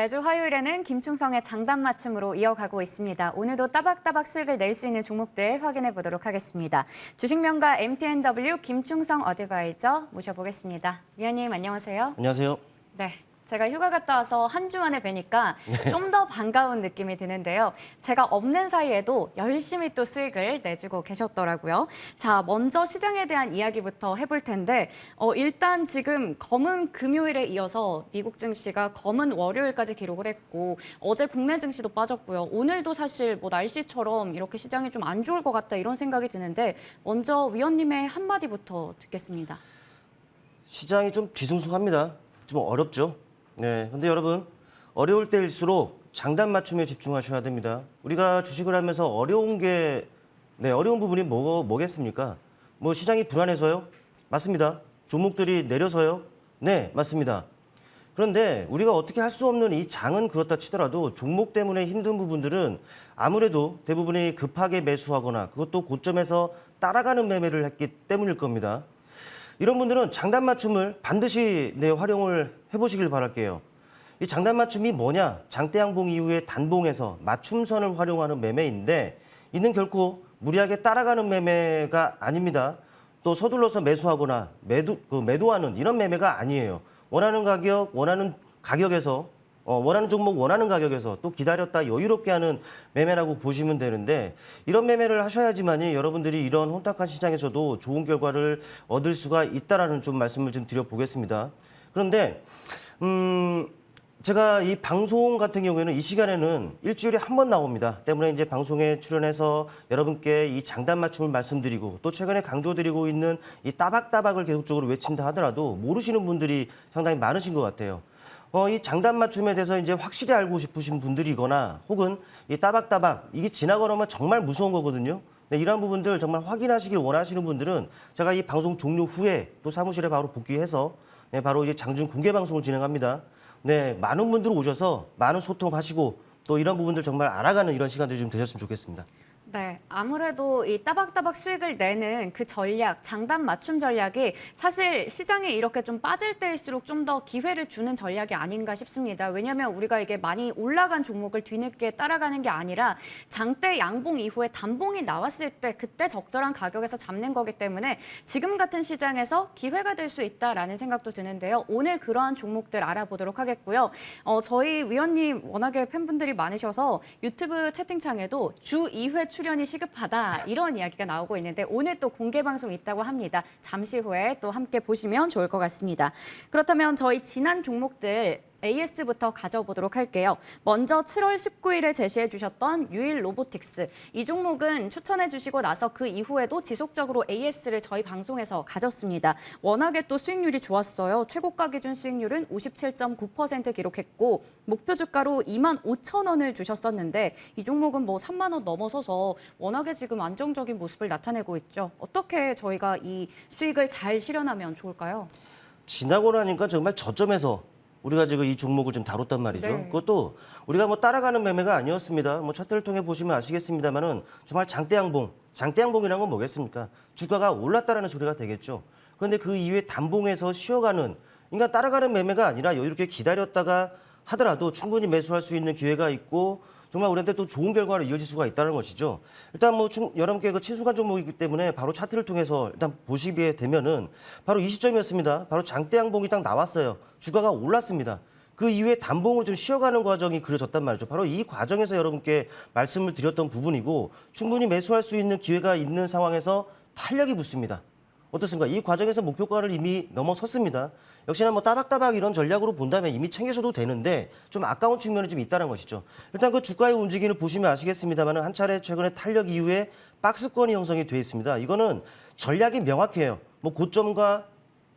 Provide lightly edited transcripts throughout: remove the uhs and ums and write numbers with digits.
매주 화요일에는 김충성의 장단 맞춤으로 이어가고 있습니다. 오늘도 따박따박 수익을 낼 수 있는 종목들 확인해 보도록 하겠습니다. 주식명가 MTNW 김충성 어드바이저 모셔보겠습니다. 위원님 안녕하세요. 안녕하세요. 네. 제가 휴가 갔다 와서 한 주 만에 뵈니까 좀 더 반가운 느낌이 드는데요. 제가 없는 사이에도 열심히 또 수익을 내주고 계셨더라고요. 자, 먼저 시장에 대한 이야기부터 해볼 텐데 일단 지금 검은 금요일에 이어서 미국 증시가 검은 월요일까지 기록을 했고 어제 국내 증시도 빠졌고요. 오늘도 사실 뭐 날씨처럼 이렇게 시장이 좀 안 좋을 것 같다 이런 생각이 드는데 먼저 위원님의 한마디부터 듣겠습니다. 시장이 좀 뒤숭숭합니다. 좀 어렵죠. 네, 근데 여러분 어려울 때일수록 장단 맞춤에 집중하셔야 됩니다. 우리가 주식을 하면서 어려운 부분이 뭐겠습니까? 뭐 시장이 불안해서요? 맞습니다. 종목들이 내려서요? 네, 맞습니다. 그런데 우리가 어떻게 할 수 없는 이 장은 그렇다 치더라도 종목 때문에 힘든 부분들은 아무래도 대부분이 급하게 매수하거나 그것도 고점에서 따라가는 매매를 했기 때문일 겁니다. 이런 분들은 장단 맞춤을 반드시 활용을 해보시길 바랄게요. 이 장단 맞춤이 뭐냐? 장대 양봉 이후에 단봉에서 맞춤선을 활용하는 매매인데 이는 결코 무리하게 따라가는 매매가 아닙니다. 또 서둘러서 매수하거나 매도하는 이런 매매가 아니에요. 원하는 가격, 원하는 가격에서 원하는 종목 원하는 가격에서 또 기다렸다 여유롭게 하는 매매라고 보시면 되는데 이런 매매를 하셔야지만이 여러분들이 이런 혼탁한 시장에서도 좋은 결과를 얻을 수가 있다라는 좀 말씀을 좀 드려보겠습니다. 그런데 제가 이 방송 같은 경우에는 이 시간에는 일주일에 한 번 나옵니다. 때문에 이제 방송에 출연해서 여러분께 이 장단 맞춤을 말씀드리고 또 최근에 강조드리고 있는 이 따박따박을 계속적으로 외친다 하더라도 모르시는 분들이 상당히 많으신 것 같아요. 이 장단 맞춤에 대해서 이제 확실히 알고 싶으신 분들이거나 혹은 이 따박따박 이게 지나가면 정말 무서운 거거든요. 네, 이러한 부분들 정말 확인하시길 원하시는 분들은 제가 이 방송 종료 후에 또 사무실에 바로 복귀해서 바로 이제 장중 공개 방송을 진행합니다. 네, 많은 분들 오셔서 많은 소통하시고 또 이런 부분들 정말 알아가는 이런 시간들이 좀 되셨으면 좋겠습니다. 네, 아무래도 이 따박따박 수익을 내는 그 전략, 장단 맞춤 전략이 사실 시장에 이렇게 좀 빠질 때일수록 좀 더 기회를 주는 전략이 아닌가 싶습니다. 왜냐하면 우리가 이게 많이 올라간 종목을 뒤늦게 따라가는 게 아니라 장대 양봉 이후에 단봉이 나왔을 때 그때 적절한 가격에서 잡는 거기 때문에 지금 같은 시장에서 기회가 될 수 있다라는 생각도 드는데요. 오늘 그러한 종목들 알아보도록 하겠고요. 저희 위원님 워낙에 팬분들이 많으셔서 유튜브 채팅창에도 주 2회 출연이 시급하다 이런 이야기가 나오고 있는데 오늘 또 공개 방송 있다고 합니다. 잠시 후에 또 함께 보시면 좋을 것 같습니다. 그렇다면 저희 지난 종목들 AS부터 가져보도록 할게요. 먼저 7월 19일에 제시해 주셨던 유일 로보틱스. 이 종목은 추천해 주시고 나서 그 이후에도 지속적으로 AS를 저희 방송에서 가졌습니다. 워낙에 또 수익률이 좋았어요. 최고가 기준 수익률은 57.9% 기록했고 목표 주가로 25,000원을 주셨었는데 이 종목은 뭐 3만 원 넘어서서 워낙에 지금 안정적인 모습을 나타내고 있죠. 어떻게 저희가 이 수익을 잘 실현하면 좋을까요? 지나고 나니까 정말 저점에서 우리가 지금 이 종목을 좀 다뤘단 말이죠. 네. 그것도 우리가 뭐 따라가는 매매가 아니었습니다. 뭐 차트를 통해 보시면 아시겠습니다만은 정말 장대양봉이라는 건 뭐겠습니까? 주가가 올랐다라는 소리가 되겠죠. 그런데 그 이후에 단봉에서 쉬어가는, 그러니까 따라가는 매매가 아니라 여유롭게 기다렸다가 하더라도 충분히 매수할 수 있는 기회가 있고 정말 우리한테 또 좋은 결과로 이어질 수가 있다는 것이죠. 일단 뭐 여러분께 그 친숙한 종목이기 때문에 바로 차트를 통해서 일단 보시게 되면은 바로 이 시점이었습니다. 바로 장대양봉이 딱 나왔어요. 주가가 올랐습니다. 그 이후에 단봉으로 좀 쉬어가는 과정이 그려졌단 말이죠. 바로 이 과정에서 여러분께 말씀을 드렸던 부분이고 충분히 매수할 수 있는 기회가 있는 상황에서 탄력이 붙습니다. 어떻습니까? 이 과정에서 목표가를 이미 넘어섰습니다. 역시나 뭐 따박따박 이런 전략으로 본다면 이미 챙겨셔도 되는데 좀 아까운 측면이 좀 있다는 것이죠. 일단 그 주가의 움직임을 보시면 아시겠습니다만 한 차례 최근에 탄력 이후에 박스권이 형성이 돼 있습니다. 이거는 전략이 명확해요. 뭐 고점과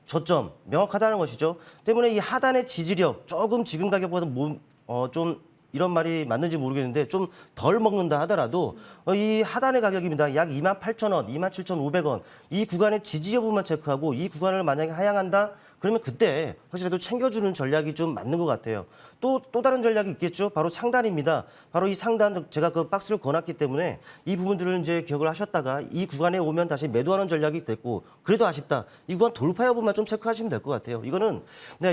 저점 명확하다는 것이죠. 때문에 이 하단의 지지력 조금 지금 가격보다 좀 이런 말이 맞는지 모르겠는데 좀 덜 먹는다 하더라도 이 하단의 가격입니다. 약 28,000원, 27,500원. 이 구간의 지지 여부만 체크하고 이 구간을 만약에 하향한다? 그러면 그때 확실히도 챙겨주는 전략이 좀 맞는 것 같아요. 또 다른 전략이 있겠죠. 바로 상단입니다. 바로 이 상단 제가 그 박스를 거놨기 때문에 이 부분들을 이제 기억을 하셨다가 이 구간에 오면 다시 매도하는 전략이 됐고 그래도 아쉽다. 이 구간 돌파 여부만 좀 체크하시면 될 것 같아요. 이거는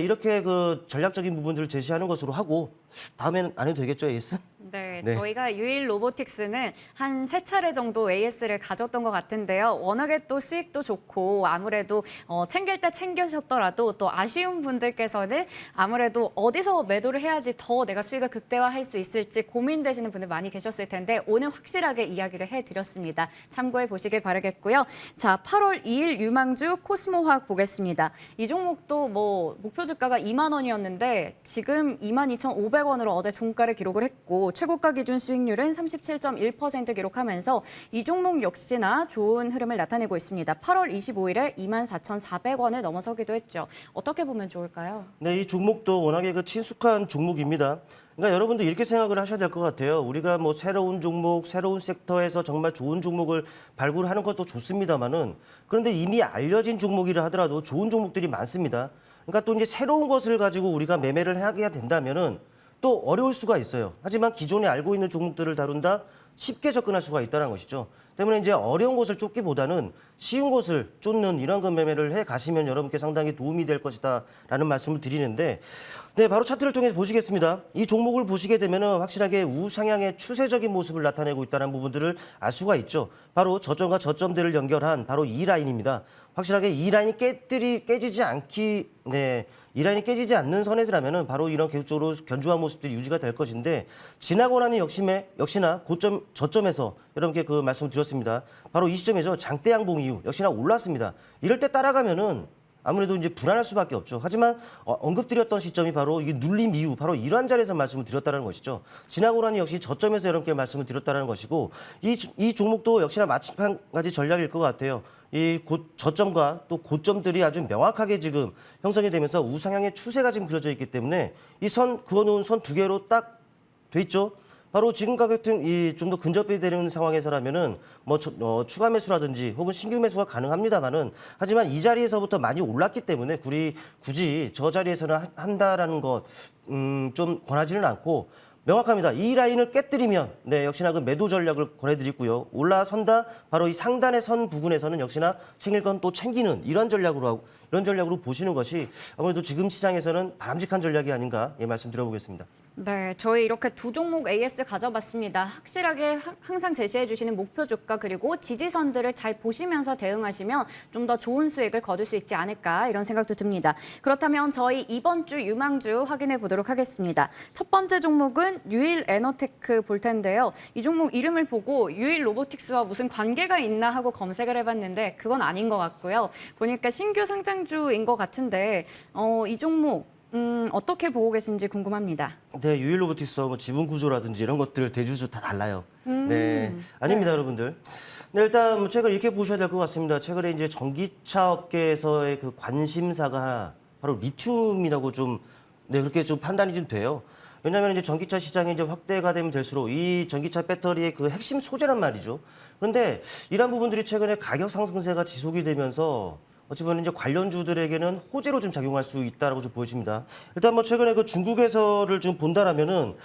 이렇게 그 전략적인 부분들을 제시하는 것으로 하고 다음에는 안 해도 되겠죠, 에이스? 네, 네. 저희가 유일 로보틱스는 한 3차례 정도 AS를 가졌던 것 같은데요. 워낙에 또 수익도 좋고 아무래도 챙길 때 챙겨셨더라도 또 아쉬운 분들께서는 아무래도 어디서 매도를 해야지 더 내가 수익을 극대화할 수 있을지 고민되시는 분들 많이 계셨을 텐데 오늘 확실하게 이야기를 해드렸습니다. 참고해 보시길 바라겠고요. 자, 8월 2일 유망주 코스모화학 보겠습니다. 이 종목도 뭐 목표 주가가 2만 원이었는데 지금 22,500원으로 어제 종가를 기록을 했고 최고가 기준 수익률은 37.1% 기록하면서 이 종목 역시나 좋은 흐름을 나타내고 있습니다. 8월 25일에 24,400원을 넘어서기도 했죠. 어떻게 보면 좋을까요? 네, 이 종목도 워낙에 그 친숙한 종목입니다. 그러니까 여러분도 이렇게 생각을 하셔야 될 것 같아요. 우리가 뭐 새로운 종목, 새로운 섹터에서 정말 좋은 종목을 발굴하는 것도 좋습니다만은 그런데 이미 알려진 종목이라 하더라도 좋은 종목들이 많습니다. 그러니까 또 이제 새로운 것을 가지고 우리가 매매를 하게 된다면은 또 어려울 수가 있어요. 하지만 기존에 알고 있는 종목들을 다룬다 쉽게 접근할 수가 있다는 것이죠. 때문에 이제 어려운 곳을 쫓기보다는 쉬운 곳을 쫓는 이런 그 매매를 해 가시면 여러분께 상당히 도움이 될 것이다라는 말씀을 드리는데, 네, 바로 차트를 통해서 보시겠습니다. 이 종목을 보시게 되면은 확실하게 우상향의 추세적인 모습을 나타내고 있다는 부분들을 알 수가 있죠. 바로 저점과 저점들을 연결한 바로 이 라인입니다. 확실하게 이 라인이 깨지지 않기, 네, 이 라인이 깨지지 않는 선에서라면은 바로 이런 계속적으로 견조한 모습들이 유지가 될 것인데, 지나고 나니 역시나 고점 저점에서 여러분께 그 말씀을 드렸습니다. 바로 이 시점에서 장대 양봉 이후 역시나 올랐습니다. 이럴 때 따라가면은 아무래도 이제 불안할 수밖에 없죠. 하지만 언급드렸던 시점이 바로 이게 눌림 이후 바로 이러한 자리에서 말씀을 드렸다는 것이죠. 지나고 나니 역시 저점에서 여러분께 말씀을 드렸다는 것이고, 이 종목도 역시나 마찬가지 전략일 것 같아요. 이 저점과 또 고점들이 아주 명확하게 지금 형성이 되면서 우상향의 추세가 지금 그려져 있기 때문에 이 선 그어놓은 선 두 개로 딱 돼 있죠. 바로 지금 가격 등 이 좀 더 근접이 되는 상황에서라면은 뭐 추가 매수라든지 혹은 신규 매수가 가능합니다만은, 하지만 이 자리에서부터 많이 올랐기 때문에 굳이 저 자리에서는 한다라는 것 좀 권하지는 않고, 명확합니다. 이 라인을 깨뜨리면 네, 역시나 그 매도 전략을 권해드리고요. 올라선다 바로 이 상단의 선 부분에서는 역시나 챙길 건 또 챙기는 이런 전략으로 보시는 것이 아무래도 지금 시장에서는 바람직한 전략이 아닌가 말씀드려보겠습니다. 네, 저희 이렇게 두 종목 AS 가져봤습니다. 확실하게 항상 제시해 주시는 목표 주가 그리고 지지선들을 잘 보시면서 대응하시면 좀 더 좋은 수익을 거둘 수 있지 않을까 이런 생각도 듭니다. 그렇다면 저희 이번 주 유망주 확인해 보도록 하겠습니다. 첫 번째 종목은 유일 에너테크 볼 텐데요. 이 종목 이름을 보고 유일 로보틱스와 무슨 관계가 있나 하고 검색을 해봤는데 그건 아닌 것 같고요. 보니까 신규 상장주인 것 같은데 이 종목 어떻게 보고 계신지 궁금합니다. 네, 유일 로보틱스 뭐 지분 구조라든지 이런 것들 대주주 다 달라요. 네, 아닙니다, 여러분들. 네, 일단 뭐 책을 이렇게 보셔야 될 것 같습니다. 최근에 이제 전기차 업계에서의 그 관심사가 바로 리튬이라고 그렇게 좀 판단이 좀 돼요. 왜냐하면 이제 전기차 시장이 이제 확대가 되면 될수록 이 전기차 배터리의 그 핵심 소재란 말이죠. 그런데 이런 부분들이 최근에 가격 상승세가 지속이 되면서 어찌 보면 이제 관련주들에게는 호재로 좀 작용할 수 있다라고 좀 보여집니다. 일단 뭐 최근에 그 중국에서를 좀 본다라면은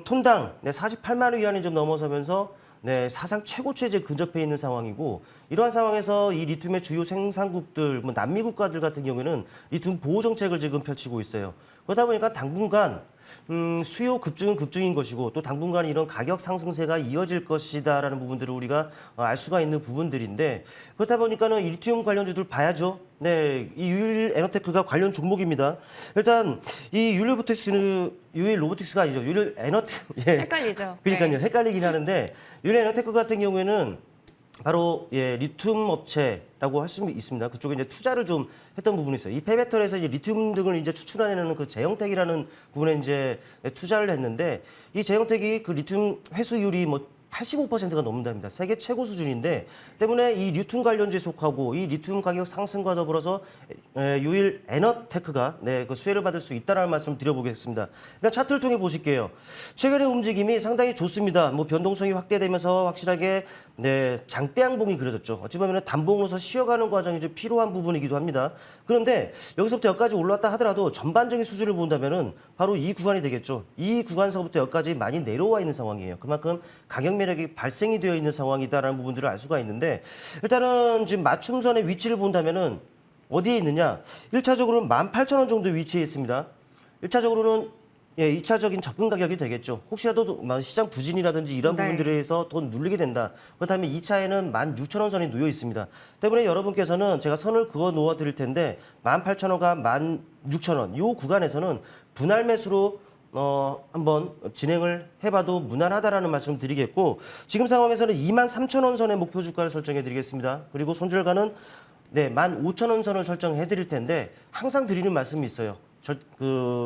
톤당 48만 원 위안이 좀 넘어서면서 네, 사상 최고치에 이제 근접해 있는 상황이고, 이러한 상황에서 이 리튬의 주요 생산국들, 뭐 남미 국가들 같은 경우에는 리튬 보호 정책을 지금 펼치고 있어요. 그러다 보니까 당분간 수요 급증은 급증인 것이고 또 당분간 이런 가격 상승세가 이어질 것이다라는 부분들을 우리가 알 수가 있는 부분들인데, 그렇다 보니까는 이 리튬 관련주들 봐야죠. 네, 이 유일 에너테크가 관련 종목입니다. 일단 이 유일 로보틱스가 아니죠. 유일 에너테크. 예. 헷갈리죠? 그러니까요. 네. 헷갈리긴 하는데 유일 에너테크 같은 경우에는 바로 리튬 업체라고 할 수 있습니다. 그쪽에 이제 투자를 좀 했던 부분이 있어요. 이 폐배터리에서 이제 리튬 등을 이제 추출해내는 그 제형택이라는 부분에 이제 투자를 했는데, 이 제형택이 그 리튬 회수율이 뭐 85%가 넘는답니다. 세계 최고 수준인데, 때문에 이 리튬 관련주에 속하고 이 리튬 가격 상승과 더불어서 유일 에너테크가 그 수혜를 받을 수 있다는 말씀을 드려보겠습니다. 일단 차트를 통해 보실게요. 최근의 움직임이 상당히 좋습니다. 뭐 변동성이 확대되면서 확실하게 장대 양봉이 그려졌죠. 어찌 보면 단봉으로서 쉬어가는 과정이 좀 필요한 부분이기도 합니다. 그런데 여기서부터 여기까지 올라왔다 하더라도 전반적인 수준을 본다면은 바로 이 구간이 되겠죠. 이 구간서부터 여기까지 많이 내려와 있는 상황이에요. 그만큼 가격 매력이 발생이 되어 있는 상황이다라는 부분들을 알 수가 있는데, 일단은 지금 맞춤선의 위치를 본다면은 어디에 있느냐? 1차적으로는 18,000원 정도 위치해 있습니다. 1차적으로는 예, 2차적인 접근 가격이 되겠죠. 혹시라도 시장 부진이라든지 이런 네. 부분들에 의해서 돈 눌리게 된다. 그렇다면 2차에는 16,000원 선이 놓여 있습니다. 때문에 여러분께서는 제가 선을 그어 놓아 드릴 텐데 18,000원과 16,000원 이 구간에서는 분할 매수로 한번 진행을 해봐도 무난하다라는 말씀 드리겠고, 지금 상황에서는 23,000원 선의 목표 주가를 설정해 드리겠습니다. 그리고 손절가는 15,000원 선을 설정해 드릴 텐데, 항상 드리는 말씀이 있어요.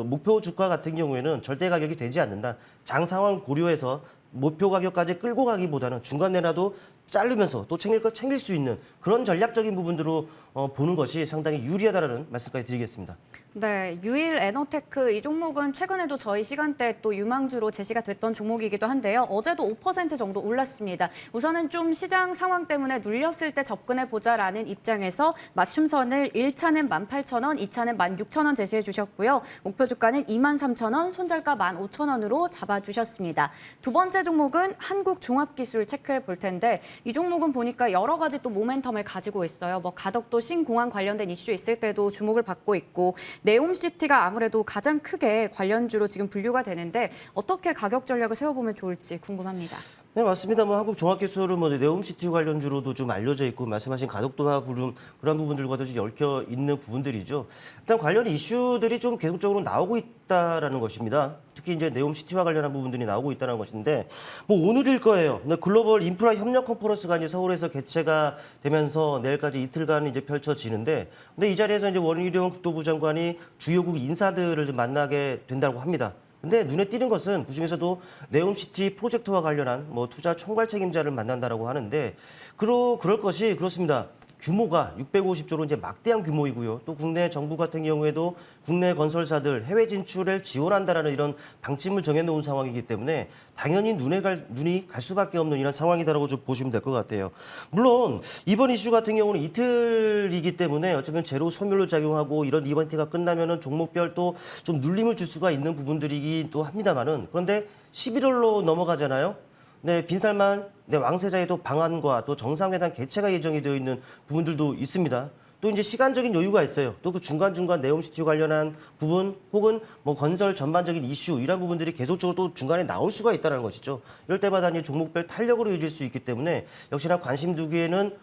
목표 주가 같은 경우에는 절대 가격이 되지 않는다. 장 상황 고려해서 목표 가격까지 끌고 가기보다는 중간에라도 자르면서 또 챙길 거 챙길 수 있는 그런 전략적인 부분으로 보는 것이 상당히 유리하다는 말씀까지 드리겠습니다. 네, 유일 에너테크 이 종목은 최근에도 저희 시간대 또 유망주로 제시가 됐던 종목이기도 한데요. 어제도 5% 정도 올랐습니다. 우선은 좀 시장 상황 때문에 눌렸을 때 접근해 보자라는 입장에서 맞춤선을 1차는 18,000원, 2차는 16,000원 제시해 주셨고요. 목표 주가는 23,000원, 손절가 15,000원으로 잡아주셨습니다. 두 번째 종목은 한국종합기술 체크해 볼 텐데, 이 종목은 보니까 여러 가지 또 모멘텀을 가지고 있어요. 뭐 가덕도 신공항 관련된 이슈 있을 때도 주목을 받고 있고, 네옴시티가 아무래도 가장 크게 관련주로 지금 분류가 되는데 어떻게 가격 전략을 세워보면 좋을지 궁금합니다. 네, 맞습니다. 한국종합기술은 네옴시티 관련주로도 좀 알려져 있고, 말씀하신 가덕도와 부름 그런 부분들과도 좀 얽혀 있는 부분들이죠. 일단 관련 이슈들이 좀 계속적으로 나오고 있다라는 것입니다. 특히 이제 네옴시티와 관련한 부분들이 나오고 있다는 것인데, 오늘일 거예요. 글로벌 인프라 협력 컨퍼런스가 이제 서울에서 개최가 되면서 내일까지 이틀간 이제 펼쳐지는데, 근데 이 자리에서 이제 원희룡 국토부 장관이 주요국 인사들을 좀 만나게 된다고 합니다. 근데 눈에 띄는 것은 그중에서도 네옴시티 프로젝트와 관련한 투자 총괄 책임자를 만난다라고 하는데, 그럴 것이 그렇습니다. 규모가 650조로 이제 막대한 규모이고요. 또 국내 정부 같은 경우에도 국내 건설사들 해외 진출을 지원한다라는 이런 방침을 정해놓은 상황이기 때문에 당연히 눈이 갈 수밖에 없는 이런 상황이다라고 좀 보시면 될 것 같아요. 물론 이번 이슈 같은 경우는 이틀이기 때문에 어쩌면 제로 소멸로 작용하고 이런 이벤트가 끝나면은 종목별 또 좀 눌림을 줄 수가 있는 부분들이기도 합니다만은, 그런데 11월로 넘어가잖아요. 네, 빈살만 왕세자의 또 방한과 또 정상회담 개최가 예정이 되어 있는 부분들도 있습니다. 또 이제 시간적인 여유가 있어요. 또 그 중간중간 네옴시티 관련한 부분 혹은 건설 전반적인 이슈 이런 부분들이 계속적으로 또 중간에 나올 수가 있다는 것이죠. 이럴 때마다 이제 종목별 탄력으로 이어질 수 있기 때문에 역시나 관심 두기에는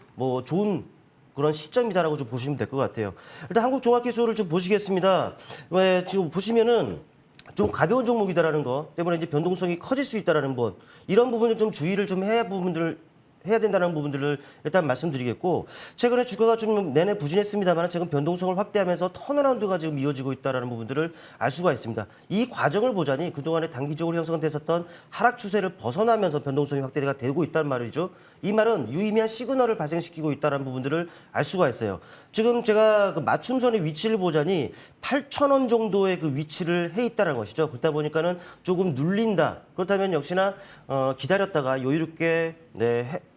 좋은 그런 시점이다라고 좀 보시면 될 것 같아요. 일단 한국종합기술을 좀 보시겠습니다. 지금 보시면은 좀 가벼운 종목이다라는 거 때문에 이제 변동성이 커질 수 있다라는 것, 이런 부분을 좀 주의를 좀 해야 된다는 부분들을 일단 말씀드리겠고, 최근에 주가가 좀 내내 부진했습니다만 지금 변동성을 확대하면서 턴어라운드가 지금 이어지고 있다는 부분들을 알 수가 있습니다. 이 과정을 보자니 그동안에 단기적으로 형성됐었던 하락 추세를 벗어나면서 변동성이 확대가 되고 있다는 말이죠. 이 말은 유의미한 시그널을 발생시키고 있다는 부분들을 알 수가 있어요. 지금 제가 그 맞춤선의 위치를 보자니 8,000원 정도의 그 위치를 해 있다는 것이죠. 그렇다 보니까는 조금 눌린다. 그렇다면 역시나 기다렸다가 여유롭게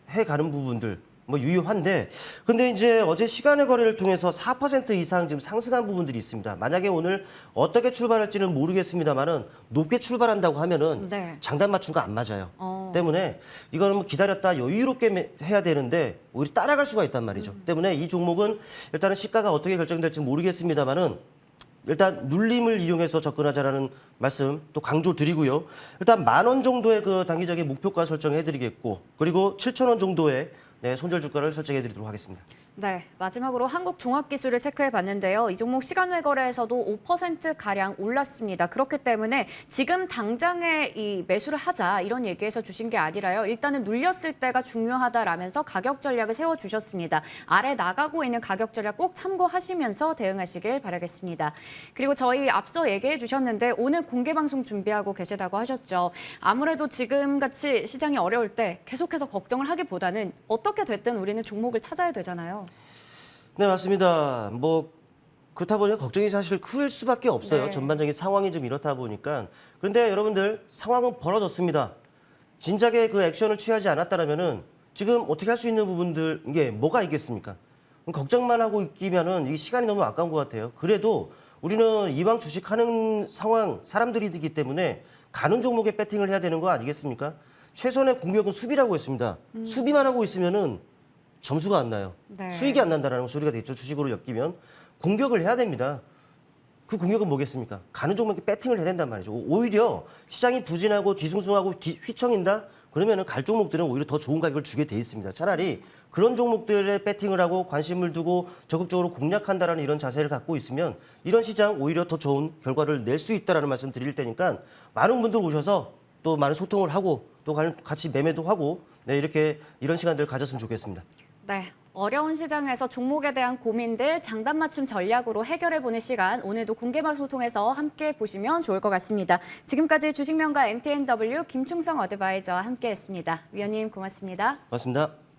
해가는 부분들 유효한데, 근데 이제 어제 시간의 거래를 통해서 4% 이상 지금 상승한 부분들이 있습니다. 만약에 오늘 어떻게 출발할지는 모르겠습니다만은 높게 출발한다고 하면은 장단 맞춤과 안 맞아요. 때문에 이거는 기다렸다 여유롭게 해야 되는데 오히려 따라갈 수가 있단 말이죠. 때문에 이 종목은 일단은 시가가 어떻게 결정될지 모르겠습니다만은 일단 눌림을 이용해서 접근하자라는 말씀 또 강조 드리고요. 일단 10,000원 정도의 그 단기적인 목표가 설정해 드리겠고, 그리고 7,000원 정도의 손절 주가를 설정해 드리도록 하겠습니다. 네, 마지막으로 한국종합기술을 체크해 봤는데요. 이 종목 시간외 거래에서도 5%가량 올랐습니다. 그렇기 때문에 지금 당장에 이 매수를 하자 이런 얘기에서 주신 게 아니라요. 일단은 눌렸을 때가 중요하다라면서 가격 전략을 세워주셨습니다. 아래 나가고 있는 가격 전략 꼭 참고하시면서 대응하시길 바라겠습니다. 그리고 저희 앞서 얘기해 주셨는데 오늘 공개 방송 준비하고 계시다고 하셨죠. 아무래도 지금같이 시장이 어려울 때 계속해서 걱정을 하기보다는 어떻게 됐든 우리는 종목을 찾아야 되잖아요. 네, 맞습니다. 그렇다 보니까 걱정이 사실 클 수밖에 없어요. 전반적인 상황이 좀 이렇다 보니까. 그런데 여러분들 상황은 벌어졌습니다. 진작에 그 액션을 취하지 않았다면은 지금 어떻게 할 수 있는 부분들 이게 뭐가 있겠습니까? 걱정만 하고 있기면은 이 시간이 너무 아까운 것 같아요. 그래도 우리는 이왕 주식하는 상황 사람들이기 때문에 가는 종목에 배팅을 해야 되는 거 아니겠습니까? 최선의 공격은 수비라고 했습니다. 수비만 하고 있으면은 점수가 안 나요. 수익이 안 난다는 소리가 됐죠. 주식으로 엮이면 공격을 해야 됩니다. 그 공격은 뭐겠습니까? 가는 종목에 배팅을 해야 된단 말이죠. 오히려 시장이 부진하고 뒤숭숭하고 휘청인다? 그러면은 갈 종목들은 오히려 더 좋은 가격을 주게 돼 있습니다. 차라리 그런 종목들에 배팅을 하고 관심을 두고 적극적으로 공략한다라는 이런 자세를 갖고 있으면 이런 시장 오히려 더 좋은 결과를 낼 수 있다라는 말씀 드릴 테니까 많은 분들 오셔서 또 많은 소통을 하고 또 같이 매매도 하고 네, 이렇게 이런 시간들을 가졌으면 좋겠습니다. 네. 어려운 시장에서 종목에 대한 고민들 장단 맞춤 전략으로 해결해보는 시간 오늘도 공개 방송 통해서 함께 보시면 좋을 것 같습니다. 지금까지 주식명가 MTNW 김충성 어드바이저와 함께했습니다. 위원님 고맙습니다. 고맙습니다.